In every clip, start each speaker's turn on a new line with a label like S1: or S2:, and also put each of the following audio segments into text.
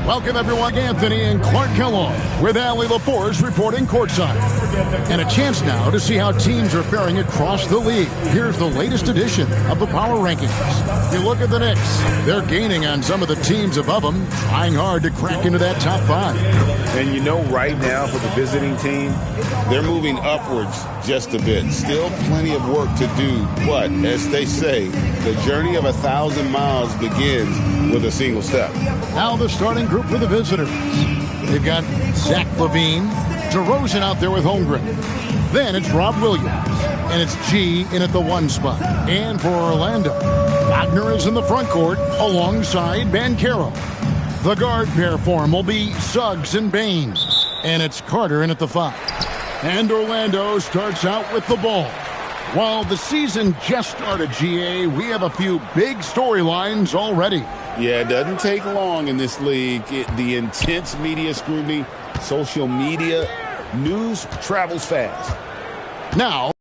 S1: Welcome everyone, Anthony and Clark Kellogg with Allie LaForce reporting courtside. And a chance now to see how teams are faring across the league. Here's the latest edition of the Power Rankings. You look at the Knicks. They're gaining on some of the teams above them, trying hard to crack into that top 5.
S2: And you know right now for the visiting team, they're moving upwards just a bit. Still plenty of work to do, but as they say, the journey of 1,000 miles begins with a single step.
S1: Now the starting group for the visitors. They've got Zach LaVine, DeRozan out there with Holmgren. Then it's Rob Williams, and it's G in at the 1 spot. And for Orlando, Wagner is in the front court alongside Banchero. The guard pair for him will be Suggs and Bain. And it's Carter in at the 5. And Orlando starts out with the ball. While the season just started, GA, we have a few big storylines already.
S2: Yeah, it doesn't take long in this league. The intense media scrutiny, social media, news travels fast.
S1: Now,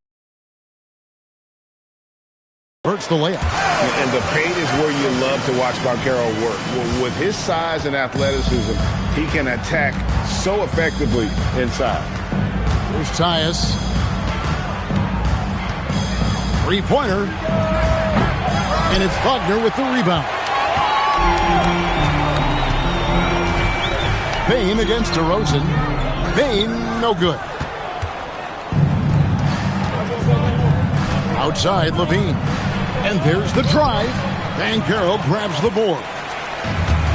S1: hurts the layup.
S2: And the paint is where you love to watch Banchero work. Well, with his size and athleticism, he can attack so effectively inside.
S1: Here's Tyus. Three-pointer. And it's Wagner with the rebound. Bain against DeRozan. Bain, no good. Outside, LaVine. And there's the drive. Banchero grabs the board.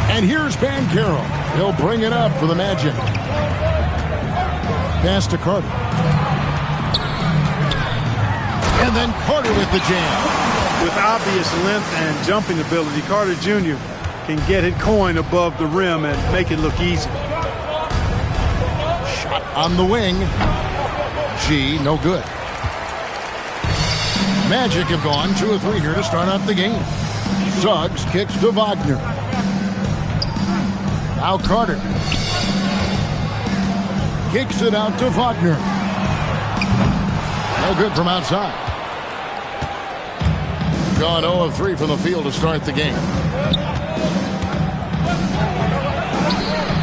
S1: And here's Banchero. He'll bring it up for the Magic. Pass to Carter. And then Carter with the jam.
S3: With obvious length and jumping ability, Carter Jr. can get it coin above the rim and make it look easy.
S1: Shot on the wing. G, no good. Magic have gone 2 of 3 here to start out the game. Suggs kicks to Wagner. Now Carter. Kicks it out to Wagner. No good from outside. Gone 0 of 3 from the field to start the game.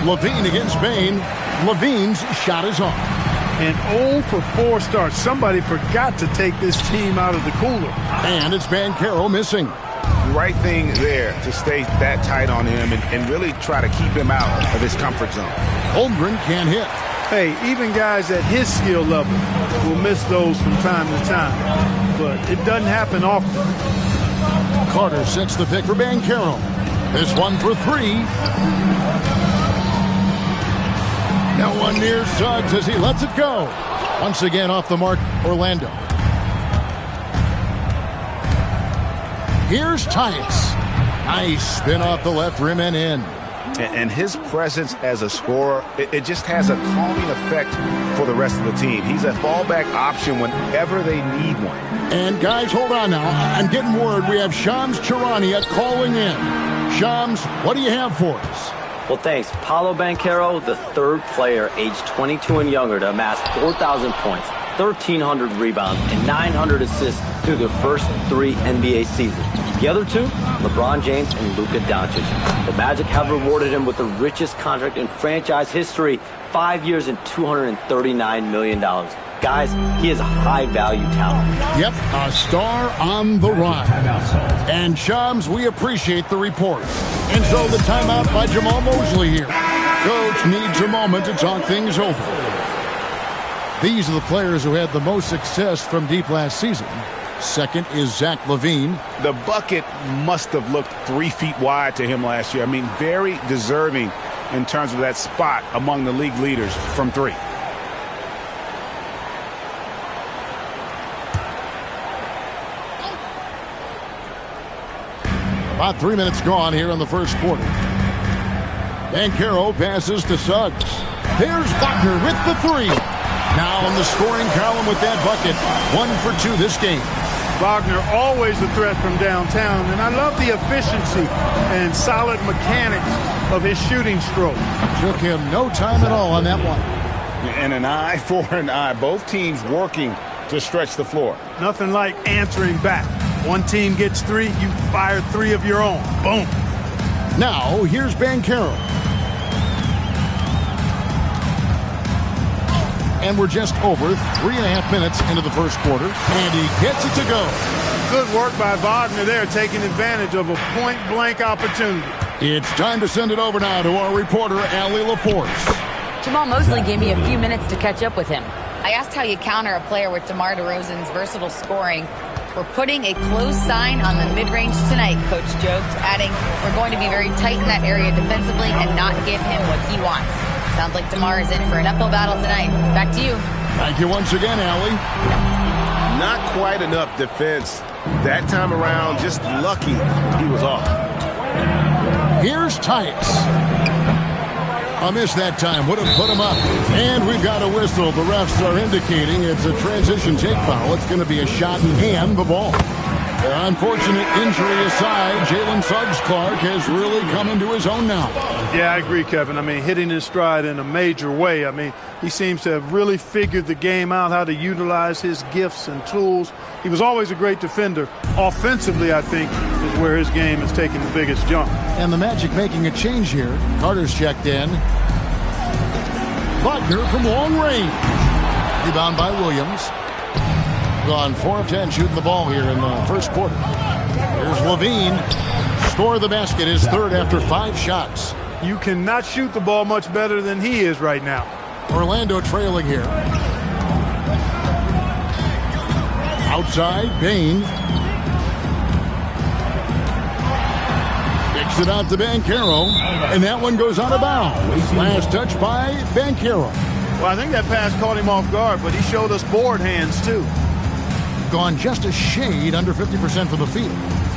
S1: LaVine against Bain. LaVine's shot is off.
S3: An 0 for 4 start. Somebody forgot to take this team out of the cooler.
S1: And it's Banchero missing.
S2: Right thing there to stay that tight on him and really try to keep him out of his comfort zone.
S1: Holmgren can't hit.
S3: Hey, even guys at his skill level will miss those from time to time. But it doesn't happen often.
S1: Carter sets the pick for Banchero. This one for 3. Now one near Suggs as he lets it go. Once again off the mark, Orlando. Here's Tyus. Nice spin off the left rim and in.
S2: And his presence as a scorer, it just has a calming effect for the rest of the team. He's a fallback option whenever they need one.
S1: And guys, hold on now. I'm getting word we have Shams Charania calling in. Shams, what do you have for us?
S4: Well, thanks. Paolo Banchero, the 3rd player aged 22 and younger to amass 4,000 points, 1,300 rebounds, and 900 assists through their first 3 NBA seasons. The other 2, LeBron James and Luka Doncic. The Magic have rewarded him with the richest contract in franchise history, 5 years and $239 million. Guys, he is a high-value talent.
S1: Yep, a star on the rise. And Shams, we appreciate the report. And so the timeout by Jamal Mosley here. Coach needs a moment to talk things over. These are the players who had the most success from deep last season. Second is Zach LaVine.
S2: The bucket must have looked 3 feet wide to him last year. I mean, very deserving in terms of that spot among the league leaders from 3.
S1: About 3 minutes gone here in the first quarter. Banchero passes to Suggs. There's Wagner with the 3. Now in the scoring column with that bucket. 1 for 2 this game.
S3: Wagner always a threat from downtown, and I love the efficiency and solid mechanics of his shooting stroke.
S1: Took him no time at all on that one.
S2: And an eye for an eye. Both teams working to stretch the floor.
S3: Nothing like answering back. One team gets 3, you fire 3 of your own. Boom.
S1: Now, here's Banchero. And we're just over 3.5 minutes into the first quarter. And he gets it to go.
S3: Good work by Wagner there, taking advantage of a point-blank opportunity.
S1: It's time to send it over now to our reporter, Allie LaForce.
S5: Jamal Mosley gave me a few minutes to catch up with him.
S6: I asked how you counter a player with DeMar DeRozan's versatile scoring. We're putting a close sign on the mid-range tonight, Coach joked, adding, we're going to be very tight in that area defensively and not give him what he wants. Sounds like DeMar is in for an uphill battle tonight. Back to you.
S1: Thank you once again, Allie.
S2: Not quite enough defense that time around. Just lucky he was off.
S1: Here's Tyus. A miss that time. Would have put him up. And we've got a whistle. The refs are indicating it's a transition take foul. It's going to be a shot and the ball. Unfortunate injury aside, Jalen Suggs-Clark has really come into his own now.
S3: Yeah, I agree, Kevin. I mean, hitting his stride in a major way. I mean, he seems to have really figured the game out, how to utilize his gifts and tools. He was always a great defender. Offensively, I think, is where his game is taking the biggest jump.
S1: And the Magic making a change here. Carter's checked in. Wagner from long range. Rebound by Williams. Gone 4 of 10 shooting the ball here in the first quarter. Here's Levine. Score the basket, his third after 5 shots.
S3: You cannot shoot the ball much better than he is right now.
S1: Orlando trailing here. Outside, Bain. Kicks it out to Banchero. And that one goes out of bounds. Last touch by Banchero.
S3: Well, I think that pass caught him off guard, but he showed us board hands, too.
S1: Gone just a shade under 50% from the field.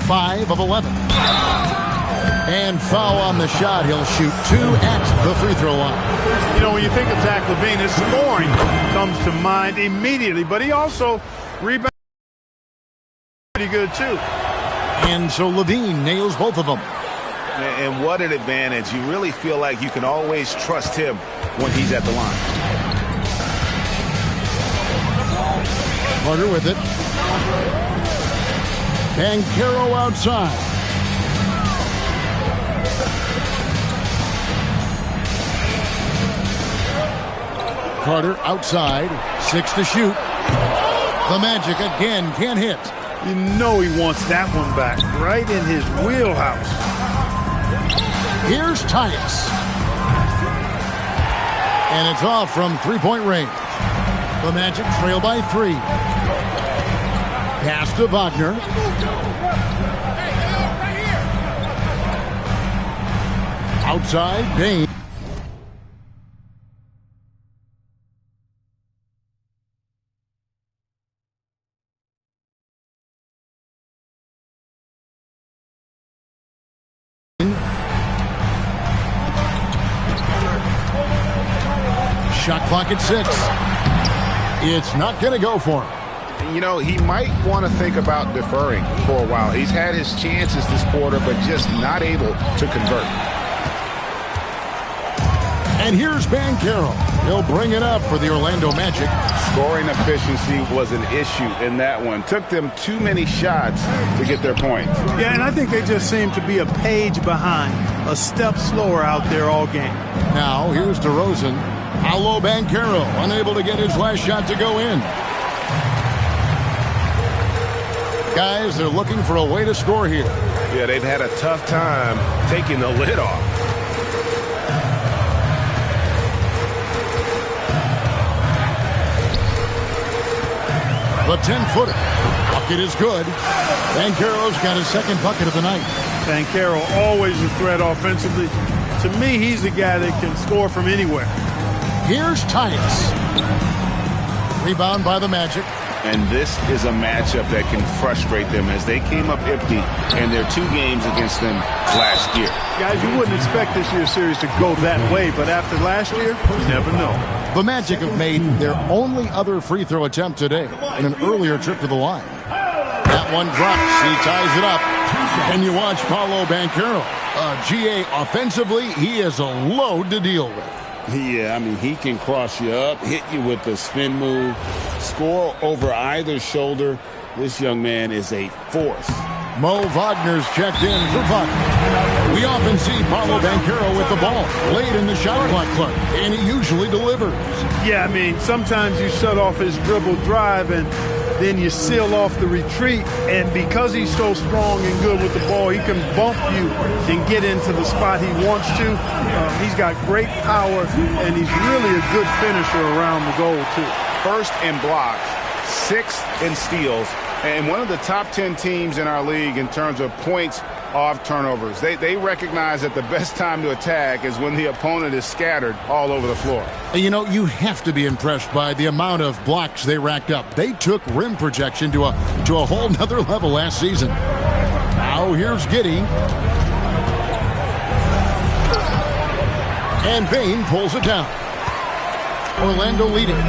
S1: 5 of 11. And foul on the shot. He'll shoot 2 at the free throw line.
S3: You know, when you think of Zach LaVine, his scoring comes to mind immediately, but he also rebounds pretty good, too.
S1: And so LaVine nails both of them.
S2: And what an advantage. You really feel like you can always trust him when he's at the line.
S1: Carter with it. Banchero outside. Carter outside. 6 to shoot. The Magic again can't hit.
S3: You know he wants that one back. Right in his wheelhouse.
S1: Here's Tyus. And it's off from three-point range. The Magic trail by 3. Pass to Wagner. Outside, Bain. Shot clock at 6. It's not going to go for him.
S2: You know, he might want to think about deferring for a while. He's had his chances this quarter, but just not able to convert.
S1: And here's Banchero. He'll bring it up for the Orlando Magic.
S2: Scoring efficiency was an issue in that one. Took them too many shots to get their points.
S3: Yeah, and I think they just seem to be a page behind, a step slower out there all game.
S1: Now, here's DeRozan. Paolo Banchero, unable to get his last shot to go in. Guys, they're looking for a way to score here.
S2: Yeah, they've had a tough time taking the lid off.
S1: The 10-footer. Bucket is good. Banchero's got his second bucket of the night.
S3: Banchero always a threat offensively. To me, he's the guy that can score from anywhere.
S1: Here's Tyus. Rebound by the Magic.
S2: And this is a matchup that can frustrate them as they came up empty in their 2 games against them last year.
S3: Guys, you wouldn't expect this year's series to go that way, but after last year, you never know.
S1: The Magic have made their only other free throw attempt today in an earlier trip to the line. That one drops. He ties it up. And you watch Paolo Banchero. GA offensively, he is a load to deal with.
S2: Yeah, I mean, he can cross you up, hit you with the spin move, score over either shoulder. This young man is a force.
S1: Mo Wagner's checked in for Wagner. We often see Paolo Banchero with the ball late in the shot clock, Clark, and he usually delivers.
S3: Yeah, I mean, sometimes you shut off his dribble drive and then you seal off the retreat, and because he's so strong and good with the ball, he can bump you and get into the spot he wants to. He's got great power, and he's really a good finisher around the goal, too.
S2: First in blocks, sixth in steals, and one of the top 10 teams in our league in terms of points off turnovers. They recognize that the best time to attack is when the opponent is scattered all over the floor.
S1: You know, you have to be impressed by the amount of blocks they racked up. They took rim projection to a whole nother level last season. Now here's Giddey. And Bain pulls it down. Orlando leading.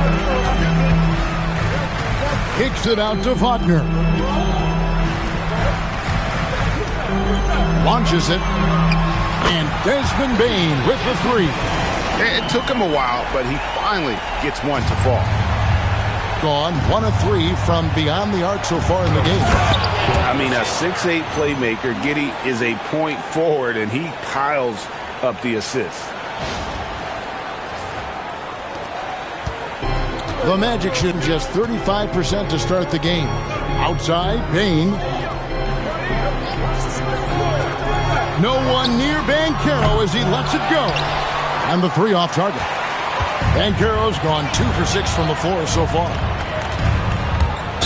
S1: Kicks it out to Wagner. Launches it. And Desmond Bain with the three.
S2: It took him a while, but he finally gets one to fall.
S1: Gone 1 of 3 from beyond the arc so far in the game.
S2: I mean, a 6'8 playmaker. Giddey is a point forward, and he piles up the assists.
S1: The Magic should just 35% to start the game. Outside, Bain. No one near Banchero as he lets it go. And the three off target. Banchero's gone 2 for 6 from the floor so far.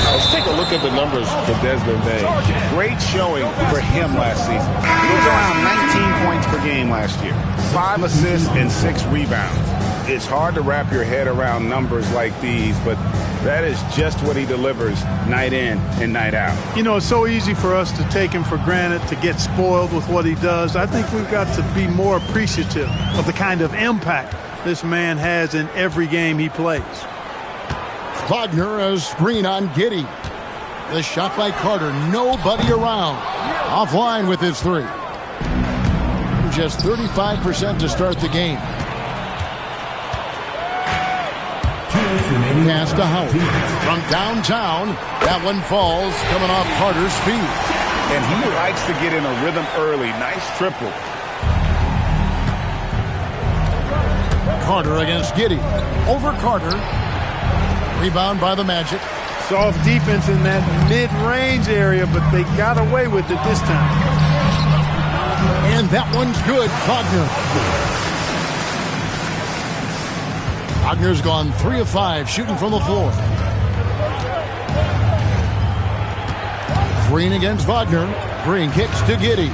S2: Let's take a look at the numbers for Desmond Bain. Great showing for him last season. He was around 19 points per game last year. 5 assists and 6 rebounds. It's hard to wrap your head around numbers like these, but that is just what he delivers night in and night out.
S3: You know, it's so easy for us to take him for granted, to get spoiled with what he does. I think we've got to be more appreciative of the kind of impact this man has in every game he plays.
S1: Wagner, a screen on Giddey. The shot by Carter, nobody around. Offline with his three. Just 35% to start the game. Pass to Howard. From downtown, that one falls, coming off Carter's feet.
S2: And he likes to get in a rhythm early. Nice triple.
S1: Carter against Giddey. Over Carter. Rebound by the Magic.
S3: Soft defense in that mid-range area, but they got away with it this time.
S1: And that one's good. Wagner. Wagner's gone 3 of 5 shooting from the floor. Green against Wagner. Green kicks to Giddey.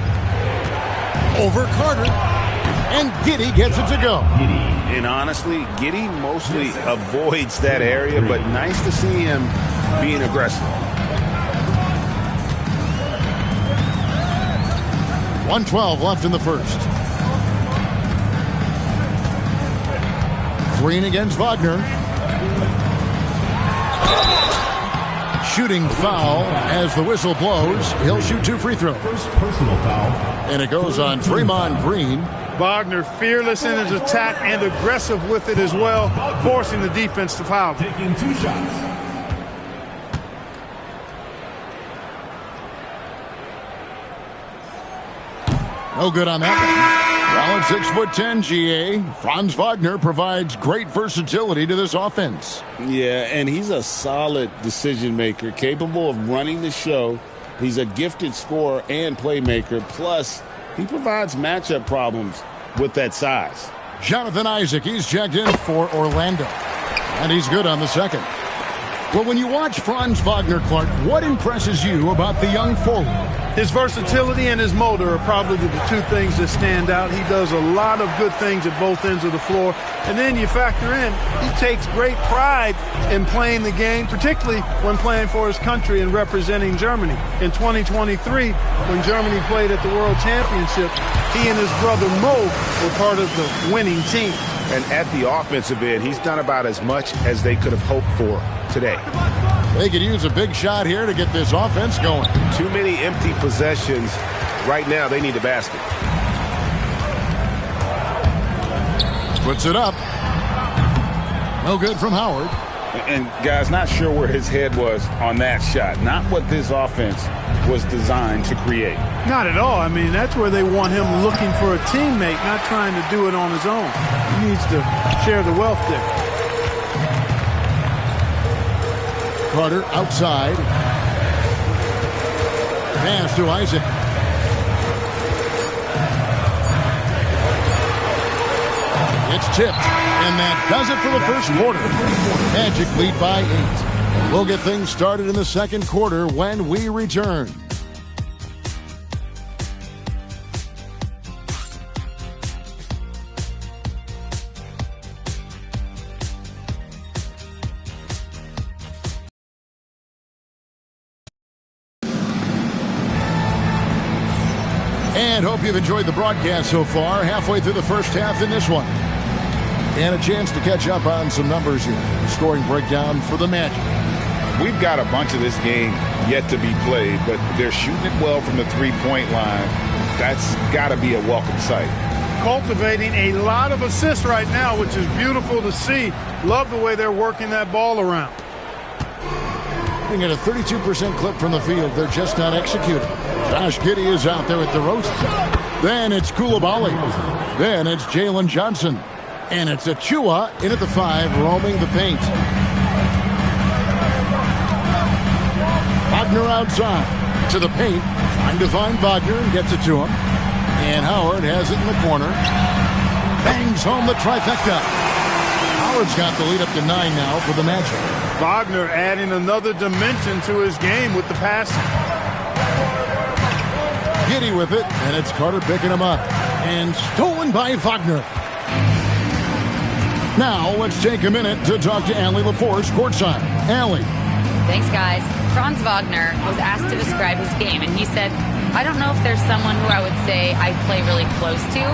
S1: Over Carter. And Giddey gets it to go.
S2: And honestly, Giddey mostly avoids that area, but nice to see him being aggressive.
S1: 1:12 left in the first. Green against Wagner. Shooting foul as the whistle blows. He'll shoot 2 free throws.
S7: Personal foul.
S1: And it goes on Draymond Green.
S3: Wagner fearless in his attack and aggressive with it as well, forcing the defense to foul.
S7: Taking 2 shots.
S1: No good on that one. Well, at 6'10", GA, Franz Wagner provides great versatility to this offense.
S2: Yeah, and he's a solid decision maker, capable of running the show. He's a gifted scorer and playmaker. Plus, he provides matchup problems with that size.
S1: Jonathan Isaac, he's checked in for Orlando. And he's good on the second. Well, when you watch Franz Wagner, Clark, what impresses you about the young forward?
S3: His versatility and his motor are probably the 2 things that stand out. He does a lot of good things at both ends of the floor. And then you factor in, he takes great pride in playing the game, particularly when playing for his country and representing Germany. In 2023, when Germany played at the World Championship, he and his brother Mo were part of the winning team.
S2: And at the offensive end, he's done about as much as they could have hoped for today.
S1: They could use a big shot here to get this offense going.
S2: Too many empty possessions. Right now, they need a basket.
S1: Puts it up. No good from Howard.
S2: And guys, not sure where his head was on that shot. Not what this offense was designed to create.
S3: Not at all. I mean, that's where they want him looking for a teammate, not trying to do it on his own. He needs to share the wealth there.
S1: Carter outside. Pass to Isaac. It's tipped, and that does it for the first quarter. Magic lead by 8. We'll get things started in the second quarter when we return. And hope you've enjoyed the broadcast so far. Halfway through the first half in this one. And a chance to catch up on some numbers here. Scoring breakdown for the Magic.
S2: We've got a bunch of this game yet to be played, but they're shooting it well from the three-point line. That's got to be a welcome sight.
S3: Cultivating a lot of assists right now, which is beautiful to see. Love the way they're working that ball around.
S1: Looking at a 32% clip from the field. They're just not executing. Josh Giddey is out there with DeRozan. Then it's Coulibaly. Then it's Jalen Johnson. And it's Achua in at the 5, roaming the paint. Wagner outside to the paint. Trying to find Wagner and gets it to him. And Howard has it in the corner. Bangs home the trifecta. Howard's got the lead up to 9 now for the Magic.
S3: Wagner adding another dimension to his game with the passing.
S1: Giddey with it, and it's Carter picking him up. And stolen by Wagner. Now, let's take a minute to talk to Allie LaForce courtside. Allie.
S5: Thanks, guys. Franz Wagner was asked to describe his game, and he said, I don't know if there's someone who I would say I play really close to.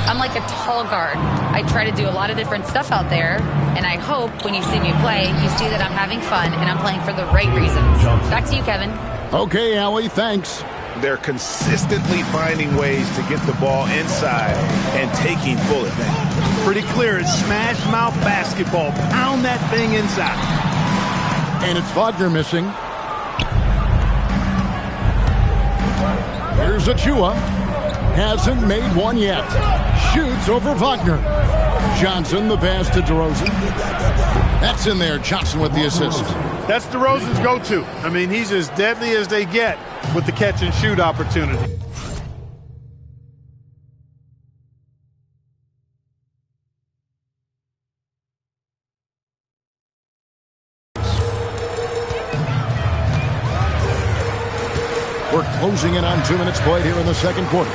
S5: I'm like a tall guard. I try to do a lot of different stuff out there, and I hope when you see me play, you see that I'm having fun and I'm playing for the right reasons. Back to you, Kevin.
S1: Okay, Allie, thanks.
S2: They're consistently finding ways to get the ball inside and taking full advantage.
S3: Pretty clear. It's smash mouth basketball. Pound that thing inside.
S1: And it's Wagner missing. Here's Achua. Hasn't made one yet. Shoots over Wagner. Johnson, the pass to DeRozan. That's in there. Johnson with the assist.
S3: That's DeRozan's go-to. I mean, he's as deadly as they get with the catch-and-shoot opportunity.
S1: We're closing in on 2 minutes played here in the second quarter.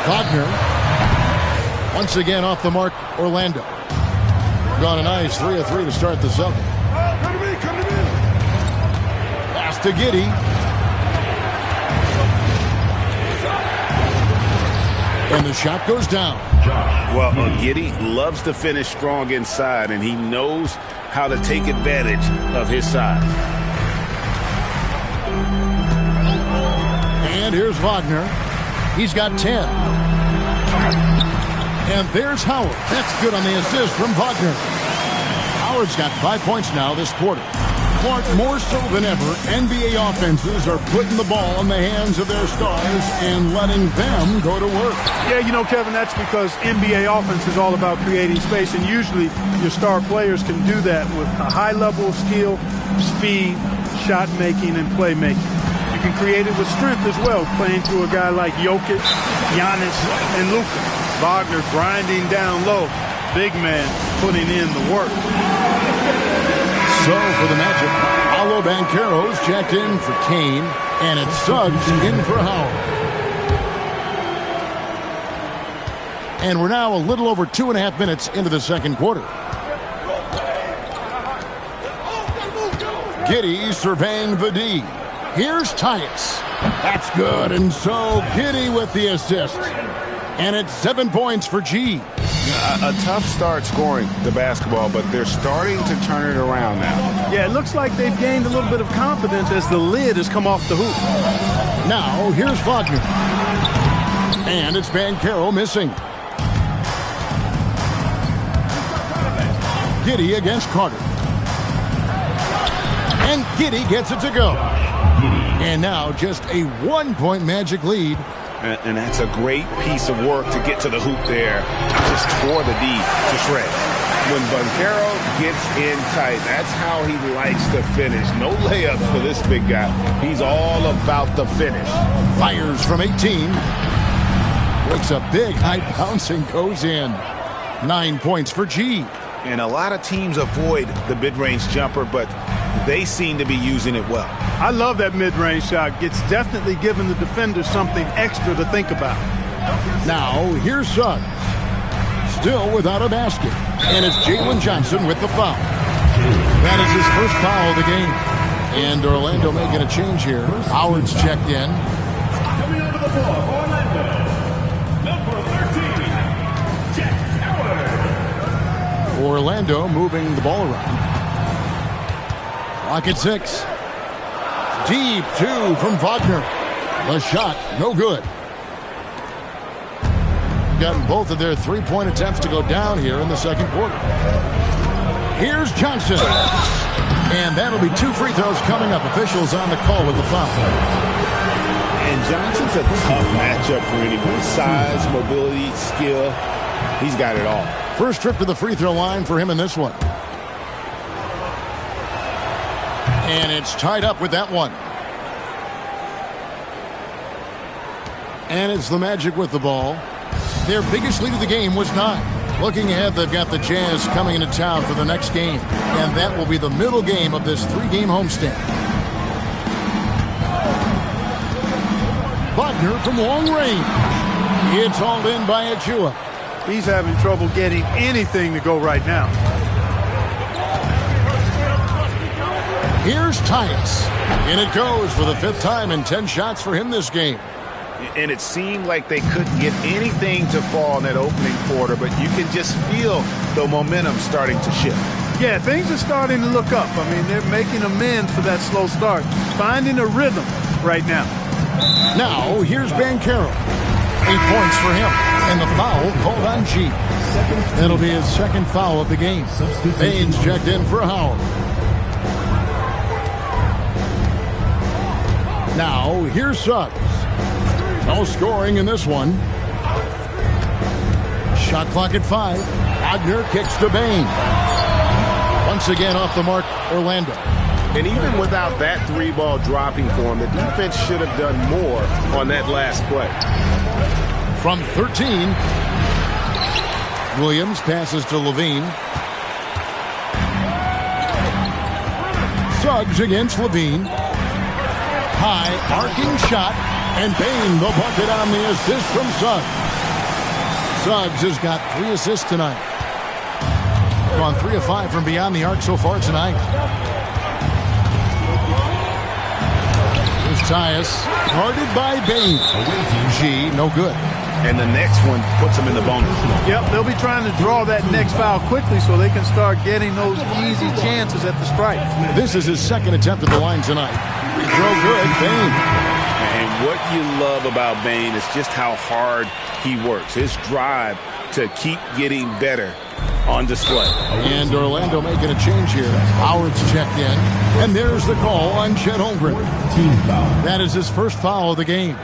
S1: Wagner, once again off the mark, Orlando. Gone a nice 3 of 3 to start the second. Pass to Giddey. And the shot goes down.
S2: Well, Giddey loves to finish strong inside, and he knows how to take advantage of his size.
S1: And here's Wagner. He's got 10. And there's Howard. That's good on the assist from Wagner. Howard's got 5 points now this quarter. Clark, more so than ever, NBA offenses are putting the ball in the hands of their stars and letting them go to work.
S3: Yeah, you know, Kevin, that's because NBA offense is all about creating space, and usually your star players can do that with a high level of skill, speed, shot making, and playmaking. You can create it with strength as well, playing through a guy like Jokic, Giannis, and Luka. Wagner grinding down low. Big man putting in the work.
S1: So for the Magic, Paolo Banchero's checked in for Kane, and it's Suggs in for Howard. And we're now a little over 2.5 minutes into the second quarter. Giddey surveying the D. Here's Tyus. That's good, and so Giddey with the assist. And it's 7 points for G.
S2: A tough start scoring the basketball, but they're starting to turn it around now.
S3: Yeah, it looks like they've gained a little bit of confidence as the lid has come off the hoop.
S1: Now, here's Wagner. And it's Banchero missing. Giddey against Carter. And Giddey gets it to go. And now just a 1-point Magic lead.
S2: And that's a great piece of work to get to the hoop there. Just tore the D to shreds. When Banchero gets in tight, that's how he likes to finish. No layups for this big guy. He's all about the finish.
S1: Fires from 18. Makes a big high bounce and goes in. 9 points for G.
S2: And a lot of teams avoid the mid-range jumper, but they seem to be using it well.
S3: I love that mid-range shot. It's definitely giving the defender something extra to think about.
S1: Now, here's Suggs. Still without a basket. And it's Jalen Johnson with the foul. That is his first foul of the game. And Orlando making a change here. Howard's checked in.
S7: Coming onto the floor for Orlando, number 13, Jack Howard.
S1: Orlando moving the ball around. Clock at 6. Deep 2 from Wagner. The shot, no good. Gotten both of their three-point attempts to go down here in the second quarter. Here's Johnson. And that'll be 2 free throws coming up. Officials on the call with the foul.
S2: And Johnson's a tough matchup for anyone. Size, mobility, skill. He's got it all.
S1: First trip to the free throw line for him in this one. And it's tied up with that one. And it's the Magic with the ball. Their biggest lead of the game was 9. Looking ahead, they've got the Jazz coming into town for the next game. And that will be the middle game of this 3-game homestand. Wagner from long range. It's hauled in by Achua.
S3: He's having trouble getting anything to go right now.
S1: Here's Tyus. And it goes for the 5th time in 10 shots for him this game.
S2: And it seemed like they couldn't get anything to fall in that opening quarter, but you can just feel the momentum starting to shift.
S3: Yeah, things are starting to look up. I mean, they're making amends for that slow start. Finding a rhythm right now.
S1: Now, here's Banchero. 8 points for him. And the foul called on G. That'll be his second foul of the game. Baines checked in for Howard. Now, here's Suggs. No scoring in this one. Shot clock at 5. Wagner kicks to Bain. Once again off the mark, Orlando.
S2: And even without that 3-ball dropping for him, the defense should have done more on that last play.
S1: From 13, Williams passes to Levine. Suggs against Levine. High arcing shot. And Bain, the bucket on the assist from Suggs. Suggs has got 3 assists tonight. Gone 3 of 5 from beyond the arc so far tonight. Here's Tyus, guarded by Bain. G, no good.
S2: And the next one puts him in the bonus.
S3: Yep, they'll be trying to draw that next foul quickly so they can start getting those easy chances at the stripe.
S1: This is his second attempt at the line tonight. Free throw good, Bain.
S2: And what you love about Bain is just how hard he works. His drive to keep getting better on display.
S1: And Orlando making a change here. Howard's checked in. And there's the call on Chet Holmgren. That is his first foul of the game.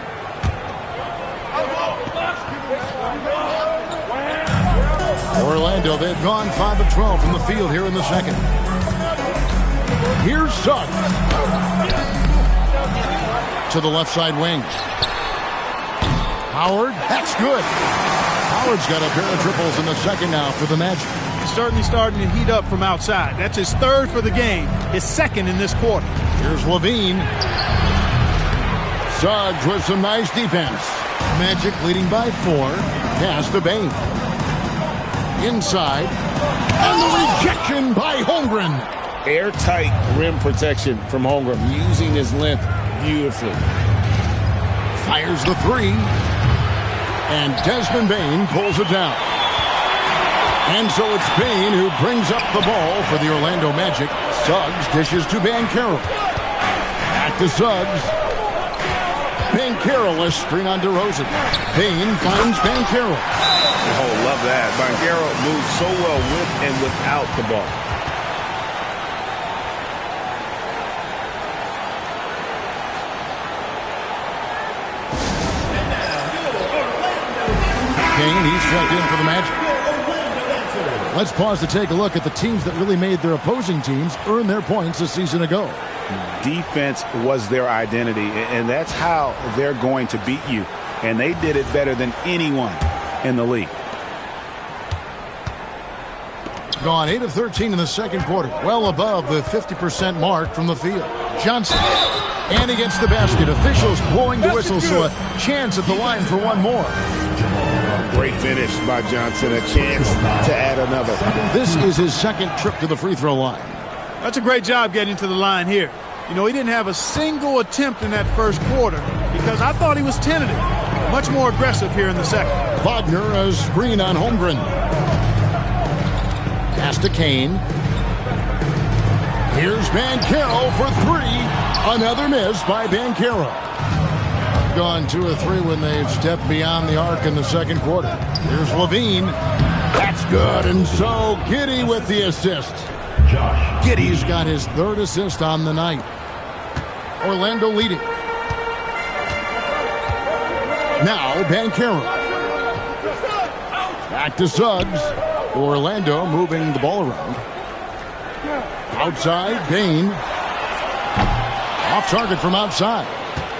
S1: Orlando, they've gone 5 of 12 from the field here in the second. Here's Suggs. To the left side wing. Howard, that's good. Howard's got a pair of triples in the second now for the Magic.
S3: He's certainly starting to heat up from outside. That's his 3rd for the game, his 2nd in this quarter.
S1: Here's Levine. Suggs with some nice defense. Magic leading by 4. Pass to Bain. Inside. And the rejection by Holmgren.
S2: Airtight rim protection from Holmgren, using his length beautifully.
S1: Fires the 3. And Desmond Bain pulls it down. And so it's Bain who brings up the ball for the Orlando Magic. Suggs dishes to Banchero. Back to Suggs. Banchero, a screen on DeRozan. Bain finds Banchero.
S2: Oh, love that. Banchero moves so well with and without the ball.
S1: Kane, he's checked in for the Magic. Let's pause to take a look at the teams that really made their opposing teams earn their points a season ago.
S2: Defense was their identity, and that's how they're going to beat you. And they did it better than anyone in the league.
S1: Gone 8 of 13 in the second quarter, well above the 50% mark from the field. Johnson, and he gets the basket. Officials blowing the whistle, so a chance at the line for one more.
S2: Great finish by Johnson, a chance to add another.
S1: This is his second trip to the free throw line.
S3: That's a great job getting to the line here. You know, he didn't have a single attempt in that first quarter because I thought he was tentative. Much more aggressive here in the second.
S1: Wagner, a screen on Holmgren. Pass to Kane. Here's Banchero for three. Another miss by Banchero. Gone 2 of 3 when they've stepped beyond the arc in the second quarter. Here's Levine. That's good. And so Giddey with the assist. Giddey's got his third assist on the night. Orlando leading. Now Banchero. Back to Suggs. Orlando moving the ball around. Outside, Bain. Off target from outside.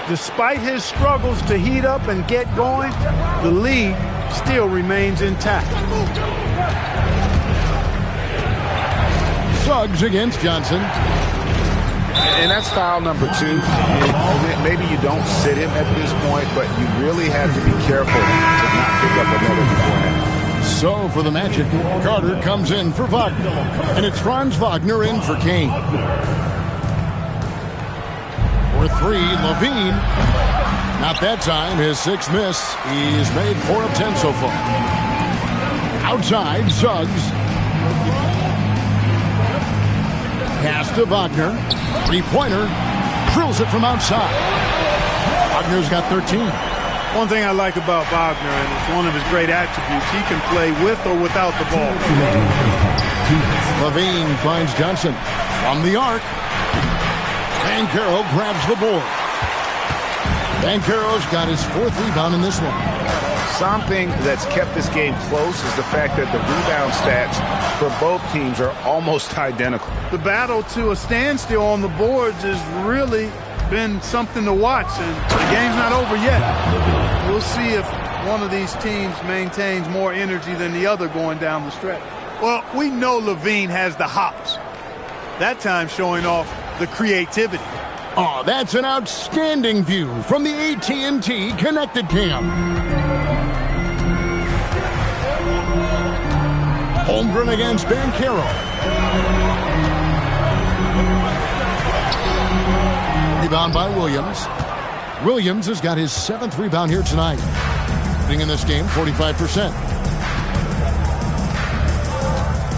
S3: Despite his struggles to heat up and get going, the lead still remains intact.
S1: Suggs against Johnson.
S2: And that's foul number 2. Maybe you don't sit him at this point, but you really have to be careful to not pick up another beforehand.
S1: So for the Magic, Carter comes in for Wagner. And it's Franz Wagner in for Kane. For 3, Levine. Not that time, his 6th miss. He's made 4 of 10 so far. Outside, Suggs. Pass to Wagner. 3-pointer. Drills it from outside. Wagner's got 13.
S3: One thing I like about Wagner, and it's one of his great attributes, he can play with or without the ball.
S1: Levine finds Johnson from the arc. Banchero grabs the board. Banchero's got his 4th rebound in this one.
S2: Something that's kept this game close is the fact that the rebound stats for both teams are almost identical.
S3: The battle to a standstill on the boards has really been something to watch, and the game's not over yet. We'll see if one of these teams maintains more energy than the other going down the stretch. Well, we know Levine has the hops. That time showing off the creativity.
S1: Oh, that's an outstanding view from the AT&T Connected Cam. Holmgren against Banchero. Rebound by Williams. Williams has got his 7th rebound here tonight. Being in this game, 45%.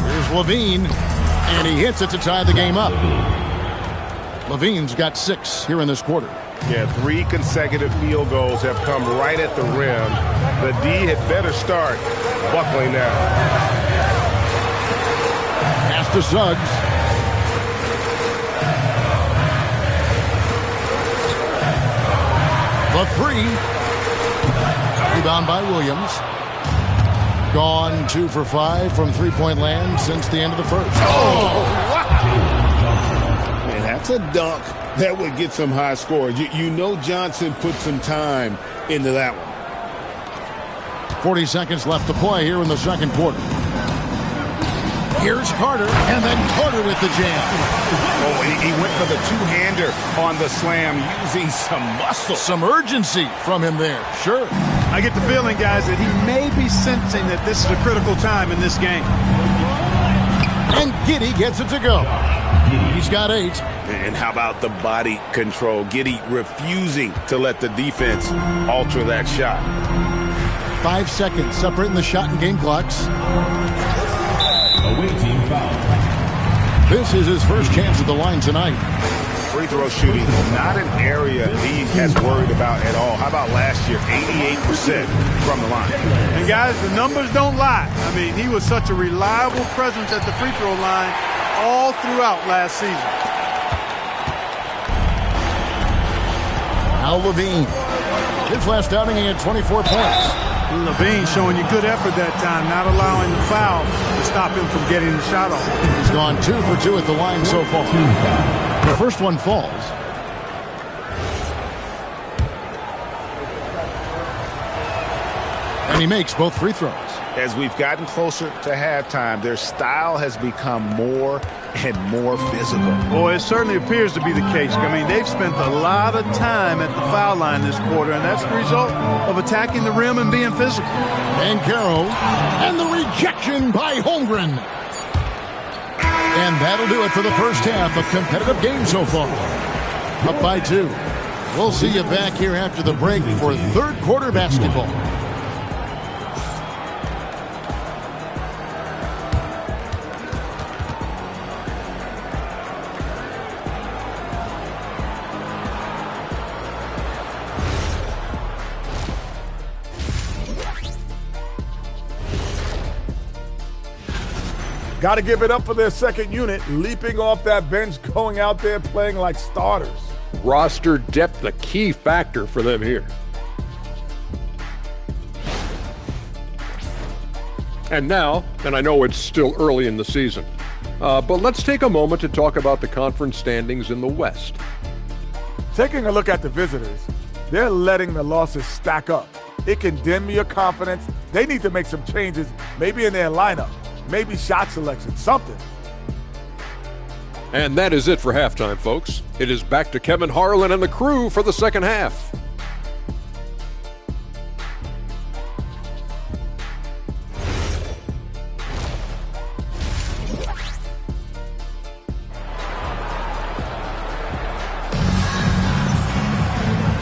S1: Here's Levine, and he hits it to tie the game up. Levine's got 6 here in this quarter.
S2: Yeah, 3 consecutive field goals have come right at the rim. The D had better start buckling now.
S1: Pass to Suggs. The 3. Rebound by Williams. Gone 2 for 5 from 3-point land since the end of the first.
S2: Oh, wow. Man, that's a dunk that would get some high scores. You know Johnson put some time into that one.
S1: 40 seconds left to play here in the second quarter. Here's Carter, and then Carter with the jam.
S2: Oh, he went for the two-hander on the slam, using some muscle.
S1: Some urgency from him there, sure.
S3: I get the feeling, guys, that he may be sensing that this is a critical time in this game.
S1: And Giddey gets it to go. He's got 8.
S2: And how about the body control? Giddey refusing to let the defense alter that shot.
S1: 5 seconds separating the shot and game clocks.
S7: Awaiting foul.
S1: This is his first chance at the line tonight.
S2: Free throw shooting, not an area he has worried about at all. How about last year? 88% from the line.
S3: And guys, the numbers don't lie. I mean, he was such a reliable presence at the free throw line all throughout last season.
S1: Now Levine. His last outing, he had 24 points.
S3: Levine showing you good effort that time, not allowing the foul to stop him from getting the shot off.
S1: He's gone 2 for 2 at the line so far. The first one falls. And he makes both free throws.
S2: As we've gotten closer to halftime, their style has become more and more physical.
S3: Boy, it certainly appears to be the case. I mean, they've spent a lot of time at the foul line this quarter, and that's the result of attacking the rim and being physical.
S1: Banchero, and the rejection by Holmgren. And that'll do it for the first half of competitive game so far. Up by 2. We'll see you back here after the break for third quarter basketball.
S8: Got to give it up for their second unit, leaping off that bench, going out there playing like starters.
S9: Roster depth, a key factor for them here. And now, and I know it's still early in the season, but let's take a moment to talk about the conference standings in the West.
S8: Taking a look at the visitors, they're letting the losses stack up. It can dim your confidence. They need to make some changes, maybe in their lineup. Maybe shot selection, something.
S9: And that is it for halftime, folks. It is back to Kevin Harlan and the crew for the second half.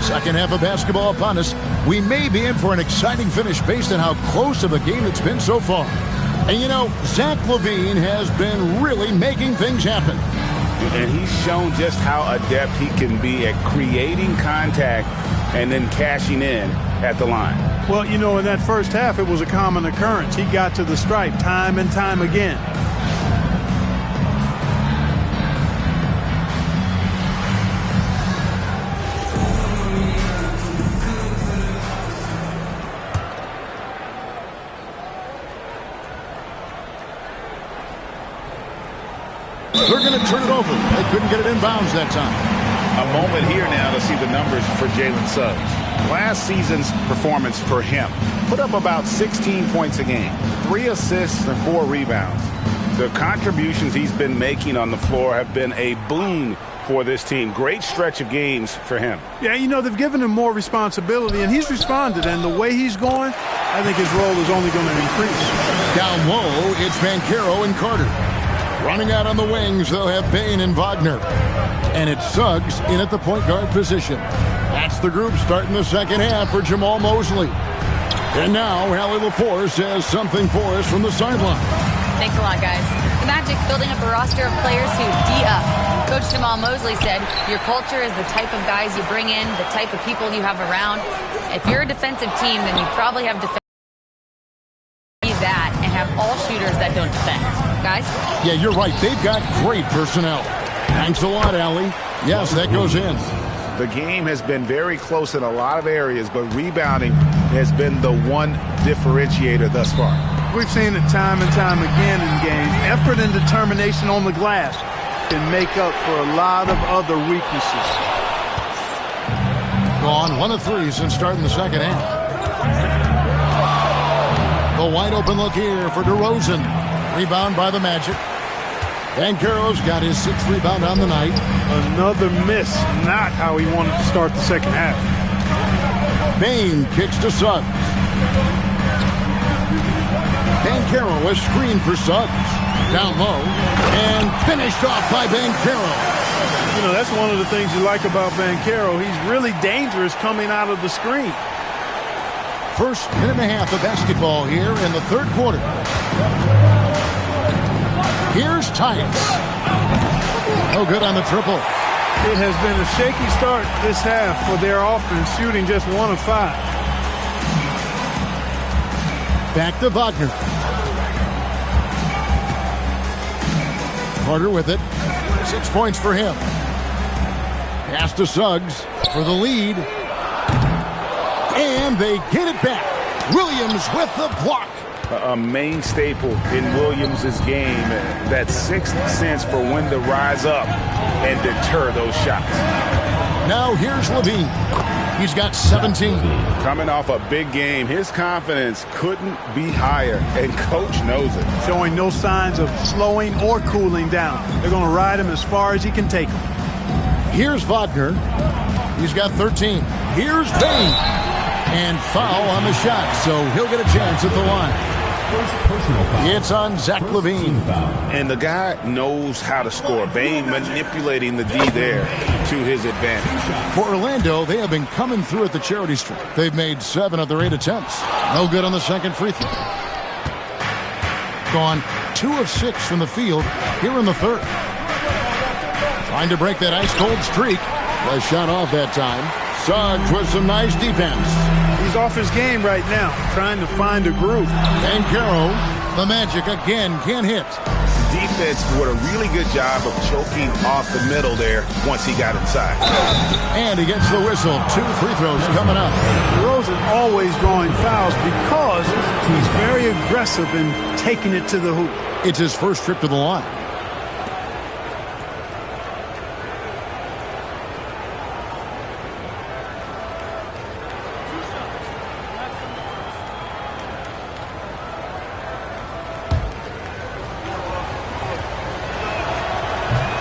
S1: Second half of basketball upon us. We may be in for an exciting finish based on how close of a game it's been so far. And you know, Zach LaVine has been really making things happen.
S2: And he's shown just how adept he can be at creating contact and then cashing in at the line.
S3: Well, you know, in that first half, it was a common occurrence. He got to the stripe time and time again.
S1: They're going to turn it over. They couldn't get it in bounds that time.
S2: A moment here now to see the numbers for Jalen Suggs. Last season's performance for him put up about 16 points a game, 3 assists and 4 rebounds. The contributions he's been making on the floor have been a boon for this team. Great stretch of games for him.
S3: Yeah, you know, they've given him more responsibility, and he's responded. And the way he's going, I think his role is only going to increase.
S1: Down low, it's Banchero and Carter. Running out on the wings, they'll have Bain and Wagner. And it's Suggs in at the point guard position. That's the group starting the second half for Jamal Mosley. And now, Allie LaForce has something for us from the sideline.
S6: Thanks a lot, guys. The Magic building up a roster of players who D up. Coach Jamal Mosley said, your culture is the type of guys you bring in, the type of people you have around. If you're a defensive team, then you probably have defensive that and have all shooters that don't defend. Guys?
S1: Yeah, you're right. They've got great personnel. Thanks a lot, Allie. Yes, that goes in.
S2: The game has been very close in a lot of areas, but rebounding has been the one differentiator thus far.
S3: We've seen it time and time again in games. Effort and determination on the glass can make up for a lot of other weaknesses.
S1: Gone 1 of 3 since starting the second half. The wide open look here for DeRozan. Rebound by the Magic. Banchero's got his 6th rebound on the night.
S3: Another miss. Not how he wanted to start the second half.
S1: Bain kicks to Suggs. Banchero has screened for Suggs. Down low. And finished off by Banchero.
S3: You know, that's one of the things you like about Banchero. He's really dangerous coming out of the screen.
S1: First minute and a half of basketball here in the third quarter. Here's Tyus. No good on the triple.
S3: It has been a shaky start this half for their offense, shooting just 1 of 5.
S1: Back to Wagner. Carter with it. 6 points for him. Pass to Suggs for the lead. And they get it back. Williams with the block.
S2: A main staple in Williams' game, that sixth sense for when to rise up and deter those shots.
S1: Now here's Levine. He's got 17.
S2: Coming off a big game, his confidence couldn't be higher, and coach knows it.
S3: Showing no signs of slowing or cooling down. They're going to ride him as far as he can take him.
S1: Here's Wagner. He's got 13. Here's Bain. And foul on the shot, so he'll get a chance at the line. It's on Zach Levine.
S2: And the guy knows how to score. Bain manipulating the D there to his advantage.
S1: For Orlando, they have been coming through at the charity stripe. They've made 7 of their 8 attempts. No good on the second free throw. Gone 2 of 6 from the field here in the third. Trying to break that ice-cold streak. The shot off that time. Suggs with some nice defense.
S3: He's off his game right now, trying to find a groove.
S1: Banchero, the Magic again can't hit.
S2: Defense did a really good job of choking off the middle there once he got inside.
S1: And he gets the whistle. 2 free throws coming up.
S3: DeRozan always drawing fouls because he's very aggressive in taking it to the hoop.
S1: It's his first trip to the line.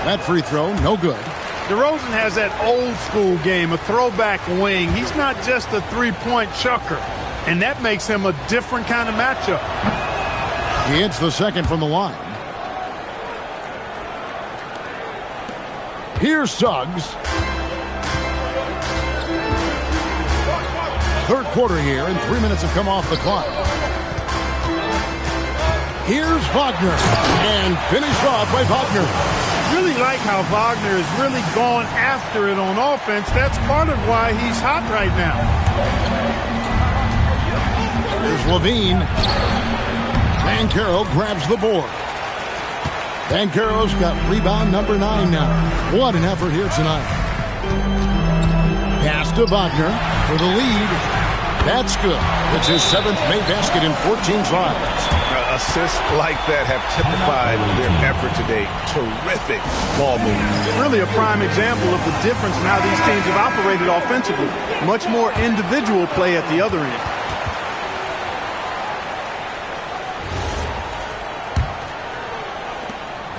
S1: That free throw, no good.
S3: DeRozan has that old school game, a throwback wing. He's not just a three-point chucker, and that makes him a different kind of matchup.
S1: He hits the second from the line. Here's Suggs. Third quarter here, and 3 minutes have come off the clock. Here's Wagner, and finished off by Wagner.
S3: Really like how Wagner has really gone after it on offense. That's part of why he's hot right now.
S1: Here's Levine. Banchero grabs the board. Banchero's got rebound number 9 now. What an effort here tonight. Pass to Wagner for the lead. That's good. It's his 7th made basket in 14 tries.
S2: Assists like that have typified their effort today. Terrific ball movement.
S3: Really a prime example of the difference in how these teams have operated offensively. Much more individual play at the other end.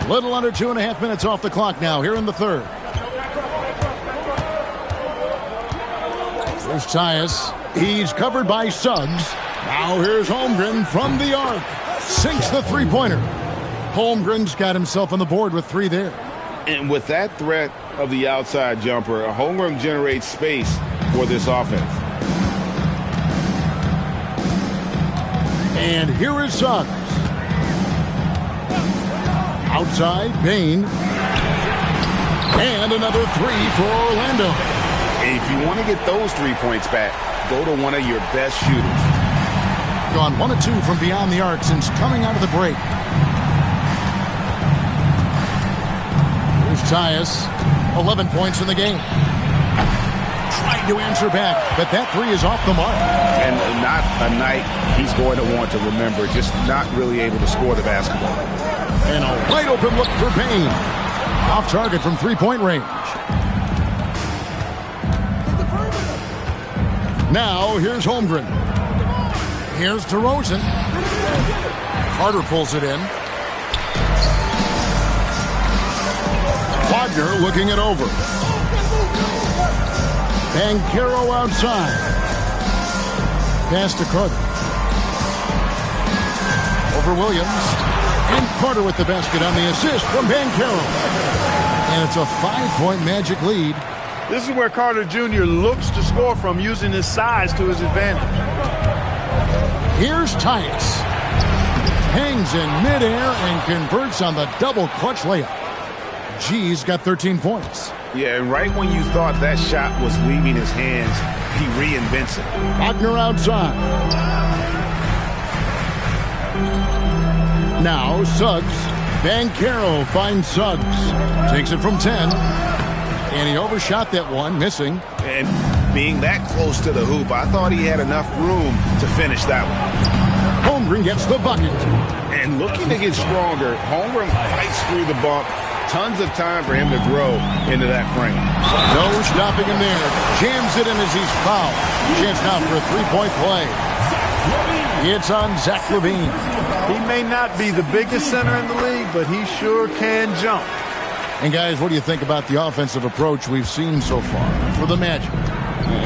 S1: A little under 2.5 minutes off the clock now here in the third. There's Tyus. He's covered by Suggs. Now here's Holmgren from the arc. Sinks the three-pointer. Holmgren's got himself on the board with 3 there.
S2: And with that threat of the outside jumper, Holmgren generates space for this offense.
S1: And here is Suggs. Outside, Bain. And another 3 for Orlando.
S2: And if you want to get those 3 points back, go to one of your best shooters.
S1: Gone 1 of 2 from beyond the arc since coming out of the break. Here's Tyus. 11 points in the game. Tried to answer back, but that 3 is off the mark.
S2: And not a night he's going to want to remember, just not really able to score the basketball.
S1: And a wide open look for Bain. Off target from 3-point range. Now here's Holmgren. Here's DeRozan. Carter pulls it in. Wagner looking it over. Banchero outside. Pass to Carter. Over Williams. And Carter with the basket on the assist from Banchero. And it's a 5-point Magic lead.
S3: This is where Carter Jr. looks to score from, using his size to his advantage.
S1: Here's Tyus. Hangs in midair and converts on the double clutch layup. G's got 13 points.
S2: Yeah, and right when you thought that shot was leaving his hands, he reinvents it.
S1: Wagner outside. Now Suggs. Banchero finds Suggs. Takes it from 10. And he overshot that one, missing.
S2: And being that close to the hoop, I thought he had enough room to finish that one.
S1: Holmgren gets the bucket.
S2: And looking to get stronger, Holmgren fights through the bump. Tons of time for him to grow into that frame.
S1: No stopping him there. Jams it in as he's fouled. Chance now for a three-point play. It's on Zach LaVine.
S3: He may not be the biggest center in the league, but he sure can jump.
S1: And guys, what do you think about the offensive approach we've seen so far for the Magic?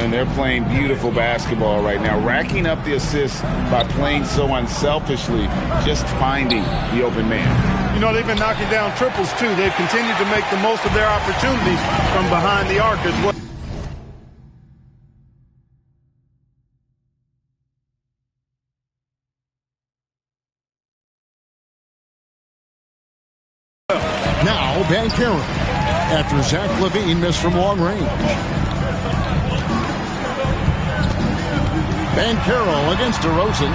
S2: And they're playing beautiful basketball right now, racking up the assists by playing so unselfishly, just finding the open man.
S3: You know, they've been knocking down triples, too. They've continued to make the most of their opportunities from behind the arc as well.
S1: Now, Banchero, after Zach LaVine missed from long range. Banchero against DeRozan.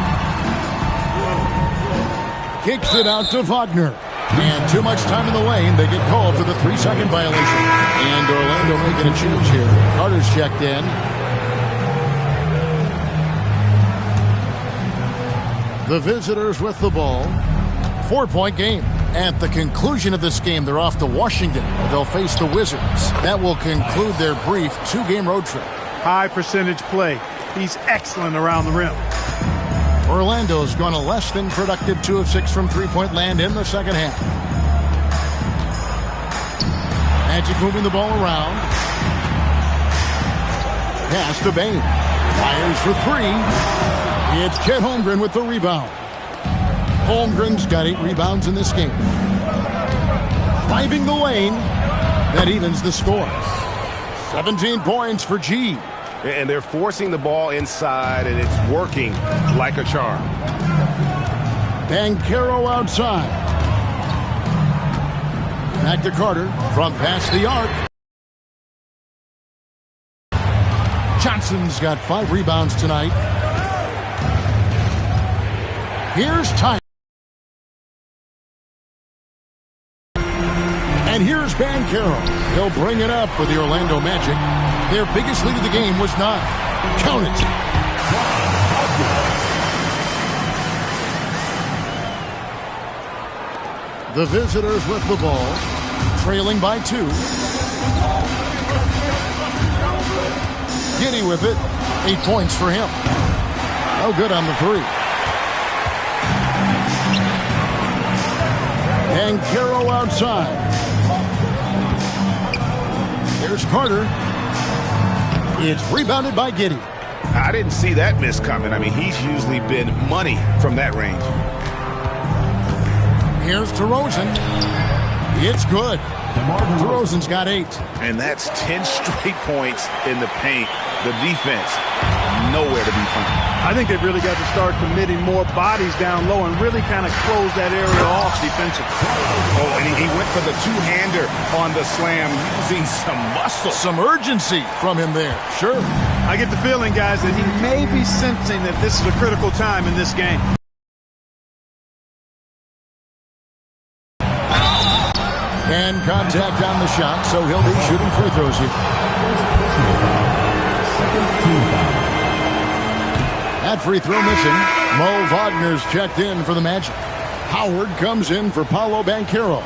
S1: Kicks it out to Wagner. And too much time in the lane. They get called for the 3-second violation. And Orlando making a change here. Carter's checked in. The visitors with the ball. 4-point game. At the conclusion of this game, they're off to Washington, where they'll face the Wizards. That will conclude their brief 2-game road trip.
S3: High percentage play. He's excellent around the rim.
S1: Orlando's gone a less than productive 2 of 6 from three-point land in the second half. Magic moving the ball around. Pass to Bane. Fires for 3. It's Chet Holmgren with the rebound. Holmgren's got 8 rebounds in this game. Driving the lane. That evens the score. 17 points for G.
S10: And they're forcing the ball inside, and it's working like a charm.
S1: Banchero outside. Back to Carter from past the arc. Johnson's got 5 rebounds tonight. Here's Ty. And here's Banchero. He'll bring it up for the Orlando Magic. Their biggest lead of the game was 9. Count it. The visitors with the ball, trailing by 2. Giddey with it. 8 points for him. No good on the 3. Banchero outside. Here's Carter. It's rebounded by Giddey.
S10: I didn't see that miss coming. I mean, he's usually been money from that range.
S1: Here's DeRozan. It's good. DeRozan's got 8.
S10: And that's 10 straight points in the paint. The defense, nowhere to be found.
S3: I think they've really got to start committing more bodies down low and really kind of close that area off defensively.
S10: Oh, and he went for the two-hander on the slam, using some muscle.
S1: Some urgency from him there. Sure.
S3: I get the feeling, guys, that he may be sensing that this is a critical time in this game.
S1: And contact on the shot, so he'll be shooting free throws here. That free throw missing. Mo Wagner's checked in for the Magic. Howard comes in for Paolo Banchero.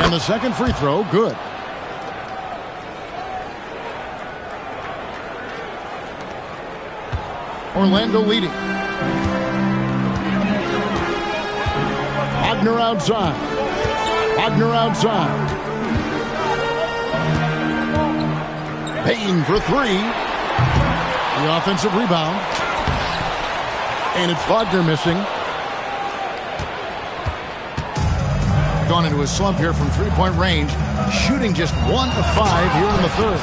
S1: And the second free throw, good. Orlando leading. Wagner outside. Wagner outside. Payne for 3. The offensive rebound. And it's Wagner missing. Gone into a slump here from three-point range, shooting just 1 of 5 here in the third.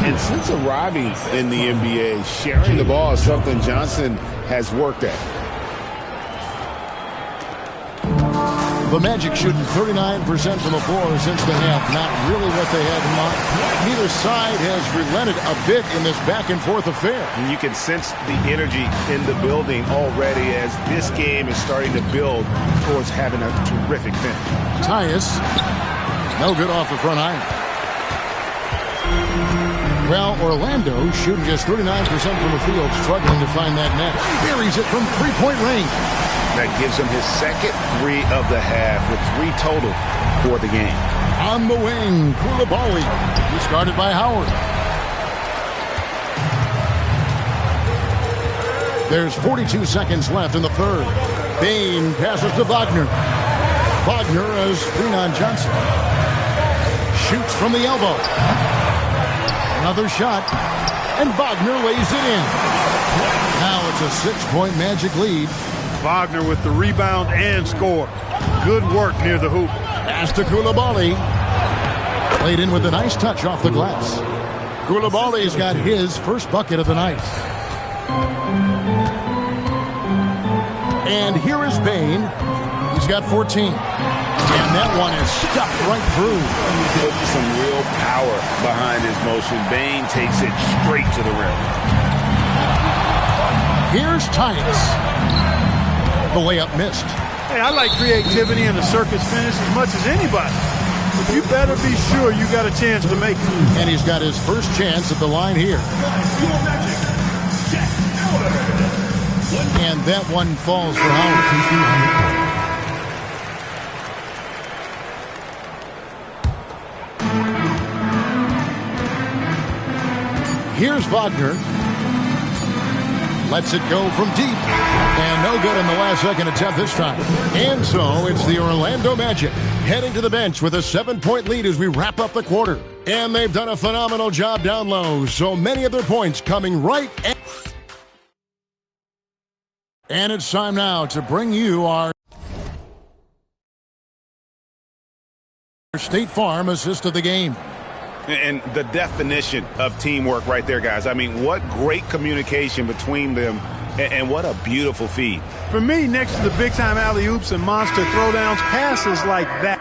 S2: And since arriving in the NBA, sharing the ball is something Johnson has worked at.
S1: The Magic shooting 39% from the floor since the half. Not really what they had in mind. Neither side has relented a bit in this back-and-forth affair.
S10: And you can sense the energy in the building already as this game is starting to build towards having a terrific finish.
S1: Tyus, no good off the front iron. Well, Orlando shooting just 39% from the field, struggling to find that net. Buries it from three-point range.
S10: That gives him his second 3 of the half with 3 total for the game.
S1: On the wing, Koulibaly, discarded by Howard. There's 42 seconds left in the third. Bain passes to Wagner. Wagner has screen on Johnson. Shoots from the elbow. Another shot, and Wagner lays it in. Now it's a 6-point Magic lead.
S3: Wagner with the rebound and score. Good work near the hoop.
S1: Pass to Koulibaly. Played in with a nice touch off the glass. Koulibaly's got his first bucket of the night. And here is Bain. He's got 14. And that one is stuck right through.
S10: Put some real power behind his motion. Bain takes it straight to the rim.
S1: Here's Tyus. The layup missed.
S3: Hey, I like creativity in a circus finish as much as anybody. But you better be sure you got a chance to make it.
S1: And he's got his first chance at the line here. And that one falls for Howard. Here's Wagner. Lets it go from deep. And no good in the last second attempt this time. And so it's the Orlando Magic heading to the bench with a 7-point lead as we wrap up the quarter. And they've done a phenomenal job down low. So many of their points coming right at... And it's time now to bring you our State Farm assist of the game.
S10: And the definition of teamwork right there, guys. I mean, what great communication between them, and what a beautiful feed.
S3: For me, next to the big-time alley-oops and monster throwdowns, passes like that